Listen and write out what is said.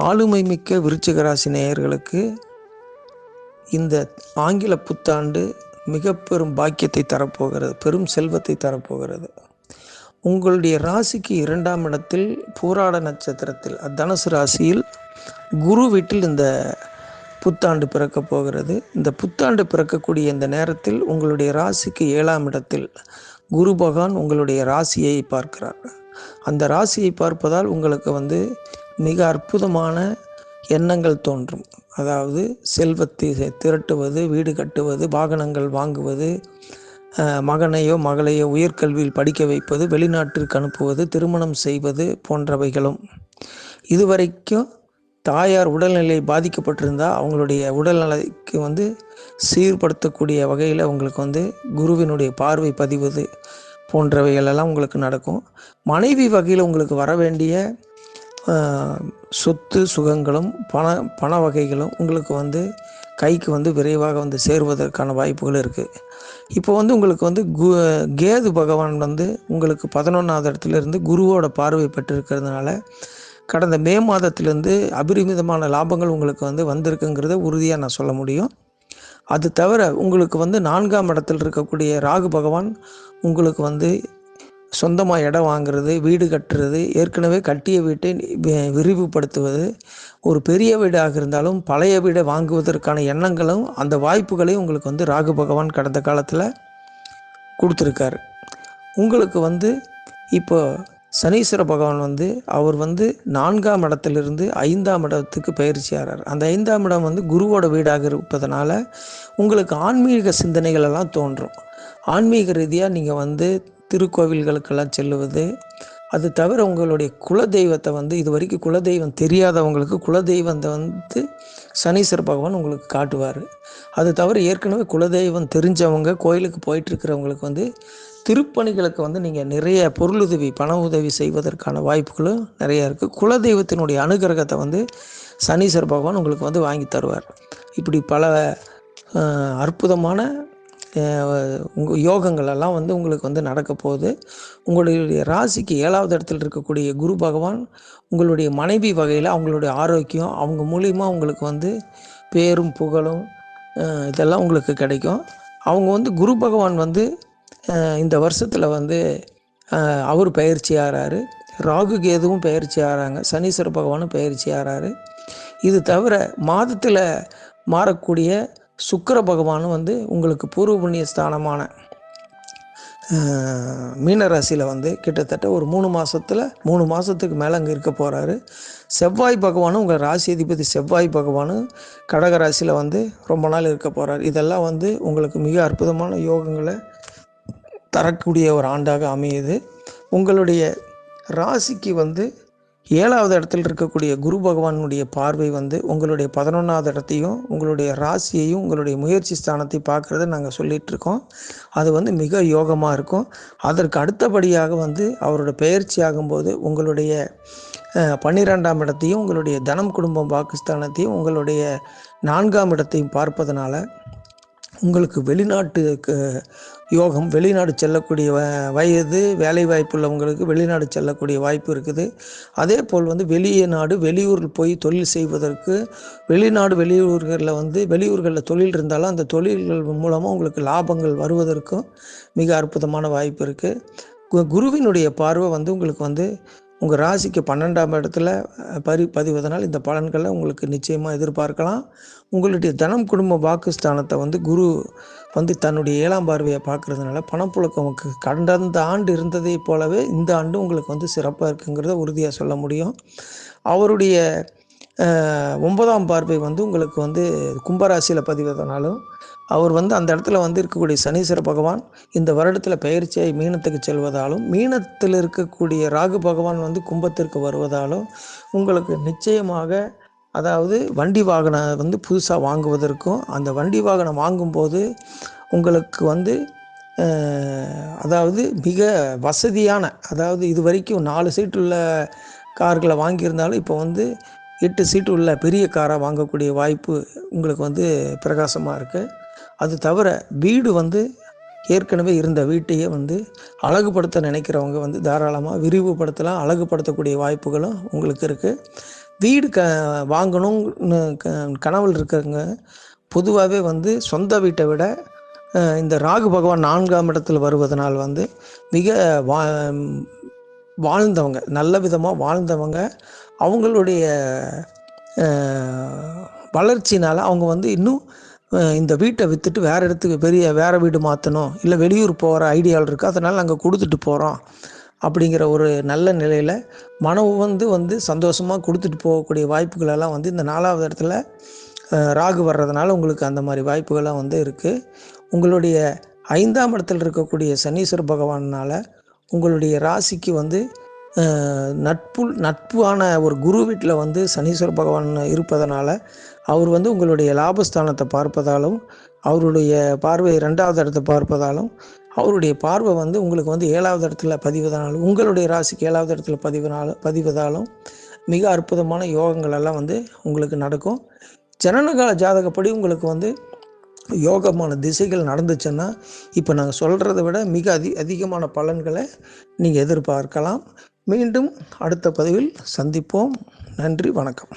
ஆளுமை மிக்க விருச்சிக ராசி நேயர்களுக்கு இந்த ஆங்கில புத்தாண்டு மிக பெரும் பாக்கியத்தை தரப்போகிறது, பெரும் செல்வத்தை தரப்போகிறது. உங்களுடைய ராசிக்கு 2ஆம் இடத்தில் பூராட நட்சத்திரத்தில் தனுசு ராசியில் குரு வீட்டில் இந்த புத்தாண்டு பிறக்கப் போகிறது. இந்த புத்தாண்டு பிறக்கக்கூடிய இந்த நேரத்தில் உங்களுடைய ராசிக்கு 7ஆம் இடத்தில் குரு பகவான் உங்களுடைய ராசியை பார்க்கிறார். அந்த ராசியை பார்ப்பதால் உங்களுக்கு மிக அற்புதமான எண்ணங்கள் தோன்றும். அதாவது செல்வத்தை திரட்டுவது, வீடு கட்டுவது, வாகனங்கள் வாங்குவது, மகனையோ மகளையோ உயர்கல்வியில் படிக்க வைப்பது, வெளிநாட்டிற்கு அனுப்புவது, திருமணம் செய்வது போன்றவைகளும். இதுவரைக்கும் தாயார் உடல்நிலை பாதிக்கப்பட்டிருந்தால் அவங்களுடைய உடல்நிலைக்கு சீர்படுத்தக்கூடிய வகையில் உங்களுக்கு குருவினுடைய பார்வை பதிவது போன்றவைகளெல்லாம் உங்களுக்கு நடக்கும். மனைவி வகையில் உங்களுக்கு வர வேண்டிய சொத்து சுகங்களும் பண வகைகளும் உங்களுக்கு கைக்கு விரைவாக சேருவதற்கான வாய்ப்புகள் இருக்குது. இப்போ உங்களுக்கு கேது பகவான் உங்களுக்கு 11ஆவது இடத்துலேருந்து குருவோட பார்வை பெற்றிருக்கிறதுனால கடந்த மே மாதத்திலேருந்து அபரிமிதமான லாபங்கள் உங்களுக்கு வந்திருக்குங்கிறத உறுதியாக நான் சொல்ல முடியும். அது தவிர உங்களுக்கு 4ஆம் இடத்தில் இருக்கக்கூடிய ராகு பகவான் உங்களுக்கு சொந்தமாக இடம் வாங்குறது, வீடு கட்டுறது, ஏற்கனவே கட்டிய வீட்டை விரிவுபடுத்துவது, ஒரு பெரிய வீடாக இருந்தாலும் பழைய வீடை வாங்குவதற்கான எண்ணங்களும் அந்த வாய்ப்புகளையும் உங்களுக்கு ராகு பகவான் கடந்த காலத்தில் கொடுத்துருக்காரு. உங்களுக்கு இப்போ சனீஸ்வர பகவான் அவர் 4ஆம் இடத்திலிருந்து 5ஆம் இடத்துக்கு பயிற்சி ஆகிறார். அந்த 5ஆம் இடம் குருவோட வீடாக இருப்பதனால உங்களுக்கு ஆன்மீக சிந்தனைகள் எல்லாம் தோன்றும். ஆன்மீக ரீதியாக நீங்கள் திருக்கோவில்களுக்கெல்லாம் செல்லுவது, அது தவிர உங்களுடைய குலதெய்வத்தை இது வரைக்கும் குலதெய்வம் தெரியாதவங்களுக்கு குலதெய்வத்தை சனீஸ்வர பகவான் உங்களுக்கு காட்டுவார். அது தவிர ஏற்கனவே குலதெய்வம் தெரிஞ்சவங்க கோயிலுக்கு போயிட்டுருக்கிறவங்களுக்கு திருப்பணிகளுக்கு நீங்கள் நிறைய பொருளுதவி, பண உதவி செய்வதற்கான வாய்ப்புகளும் நிறையா இருக்குது. குலதெய்வத்தினுடைய அனுகிரகத்தை சனீஸ்வர பகவான் உங்களுக்கு வாங்கி தருவார். இப்படி பல அற்புதமான யோகங்கள் எல்லாம் உங்களுக்கு நடக்க போகுது. உங்களுடைய ராசிக்கு 7ஆவது இடத்தில் இருக்கக்கூடிய குரு பகவான் உங்களுடைய மனைவி வகையில் அவங்களுடைய ஆரோக்கியம், அவங்க மூலிமா உங்களுக்கு பேரும் புகழும் இதெல்லாம் உங்களுக்கு கிடைக்கும். அவங்க குரு பகவான் இந்த வருஷத்தில் அவர் பயிற்சி ஆகிறாரு. ராகு கேதுவும் பயிற்சி ஆகிறாங்க, சனீஸ்வர பகவானும் பயிற்சி ஆகிறாரு. இது தவிர மாதத்தில் மாறக்கூடிய சுக்கிர பகவானும் உங்களுக்கு பூர்வ புண்ணிய ஸ்தானமான மீனராசியில் கிட்டத்தட்ட ஒரு 3 மாதத்துக்கு மேலே அங்கே இருக்க போகிறாரு. செவ்வாய் பகவானும் உங்கள் ராசி அதிபதி செவ்வாய் பகவானும் கடகராசியில் ரொம்ப நாள் இருக்க போகிறார். இதெல்லாம் உங்களுக்கு மிக அற்புதமான யோகங்களை தரக்கூடிய ஒரு ஆண்டாக அமையுது. உங்களுடைய ராசிக்கு 7ஆவது இடத்தில் இருக்கக்கூடிய குரு பகவானுடைய பார்வை உங்களுடைய 11ஆவது இடத்தையும் உங்களுடைய ராசியையும் உங்களுடைய முயற்சி ஸ்தானத்தை பார்க்குறத நாங்கள் சொல்லிகிட்ருக்கோம். அது மிக யோகமாக இருக்கும். அதற்கு அடுத்தபடியாக அவரோட பயிற்சி ஆகும்போது உங்களுடைய 12ஆம் இடத்தையும் உங்களுடைய தனம் குடும்பம் பாகிஸ்தானத்தையும் உங்களுடைய 4ஆம் இடத்தையும் பார்ப்பதனால உங்களுக்கு வெளிநாட்டுக்கு யோகம், வெளிநாடு செல்லக்கூடிய வயது வேலை வாய்ப்பு உள்ளவங்களுக்கு வெளிநாடு செல்லக்கூடிய வாய்ப்பு இருக்குது. அதே போல் வெளியூரில் போய் தொழில் செய்வதற்கு வெளியூர்களில் தொழில் இருந்தாலும் அந்த தொழில்கள் மூலமாக உங்களுக்கு லாபங்கள் வருவதற்கும் மிக அற்புதமான வாய்ப்பு இருக்குது. குருவினுடைய பார்வை உங்களுக்கு உங்கள் ராசிக்கு 12ஆம் இடத்துல பதிவதனால் இந்த பலன்களை உங்களுக்கு நிச்சயமாக எதிர்பார்க்கலாம். உங்களுடைய தனம் குடும்ப வாக்குஸ்தானத்தை குரு தன்னுடைய 7ஆம் பார்வையை பார்க்குறதுனால பணப்புழக்கம் கடந்த ஆண்டு இருந்ததை போலவே இந்த ஆண்டு உங்களுக்கு சிறப்பாக இருக்குங்கிறத உறுதியாக சொல்ல முடியும். அவருடைய 9ஆம் பார்வை உங்களுக்கு கும்பராசியில் பதிவதனாலும் அவர் அந்த இடத்துல இருக்கக்கூடிய சனீஸ்வர பகவான் இந்த வருடத்தில் பயிற்சியாகி மீனத்துக்கு செல்வதாலும் மீனத்தில் இருக்கக்கூடிய ராகு பகவான் கும்பத்திற்கு வருவதாலும் உங்களுக்கு நிச்சயமாக, அதாவது வண்டி வாகனம் புதுசாக வாங்குவதற்கும் அந்த வண்டி வாகனம் வாங்கும்போது உங்களுக்கு அதாவது மிக வசதியான, அதாவது இது வரைக்கும் 4 சீட்டு உள்ள கார்களை வாங்கியிருந்தாலும் இப்போ 8 சீட்டு உள்ள பெரிய காராக வாங்கக்கூடிய வாய்ப்பு உங்களுக்கு பிரகாசமாக இருக்குது. அது தவிர வீடு ஏற்கனவே இருந்த வீட்டையே அழகுபடுத்த நினைக்கிறவங்க தாராளமாக விரிவுபடுத்தலாம், அழகுபடுத்தக்கூடிய வாய்ப்புகளும் உங்களுக்கு இருக்குது. வீடு வாங்கணும்னு கனவில் இருக்கிறவங்க பொதுவாகவே வந்து சொந்த வீட்டை விட இந்த ராகு பகவான் 4ஆம் இடத்தில் வருவதனால் வந்து மிக வாழ்ந்தவங்க, நல்ல விதமாக வாழ்ந்தவங்க, அவங்களுடைய வளர்ச்சினால் அவங்க வந்து இன்னும் இந்த வீட்டை விற்றுட்டு வேறு இடத்துக்கு வேறு வீடு மாற்றணும், இல்லை வெளியூர் போகிற ஐடியாவில் இருக்குது, அதனால் அங்கே கொடுத்துட்டு போகிறோம் அப்படிங்கிற ஒரு நல்ல நிலையில் மனம் வந்து சந்தோஷமாக கொடுத்துட்டு போகக்கூடிய வாய்ப்புகளெல்லாம் வந்து இந்த 4ஆவது இடத்துல ராகு வர்றதுனால உங்களுக்கு அந்த மாதிரி வாய்ப்புகள்லாம் வந்து இருக்குது. உங்களுடைய 5ஆம் இடத்தில் இருக்கக்கூடிய சனீஸ்வர பகவானால் உங்களுடைய ராசிக்கு வந்து நட்பான ஒரு குரு வீட்டில் வந்து சனீஸ்வர பகவான் இருப்பதனால அவர் வந்து உங்களுடைய லாபஸ்தானத்தை பார்ப்பதாலும், அவருடைய பார்வை 2ஆவது இடத்தை பார்ப்பதாலும், அவருடைய பார்வை வந்து உங்களுக்கு வந்து 7ஆவது இடத்துல பதிவதனாலும், உங்களுடைய ராசிக்கு 7ஆவது இடத்துல பதிவதாலும் மிக அற்புதமான யோகங்கள் எல்லாம் வந்து உங்களுக்கு நடக்கும். ஜனனகால ஜாதகப்படி உங்களுக்கு வந்து யோகமான திசைகள் நடந்துச்சுன்னா இப்போ நாங்கள் சொல்கிறத விட மிக அதிகமான பலன்களை நீங்கள் எதிர்பார்க்கலாம். மீண்டும் அடுத்த பதிவில் சந்திப்போம். நன்றி, வணக்கம்.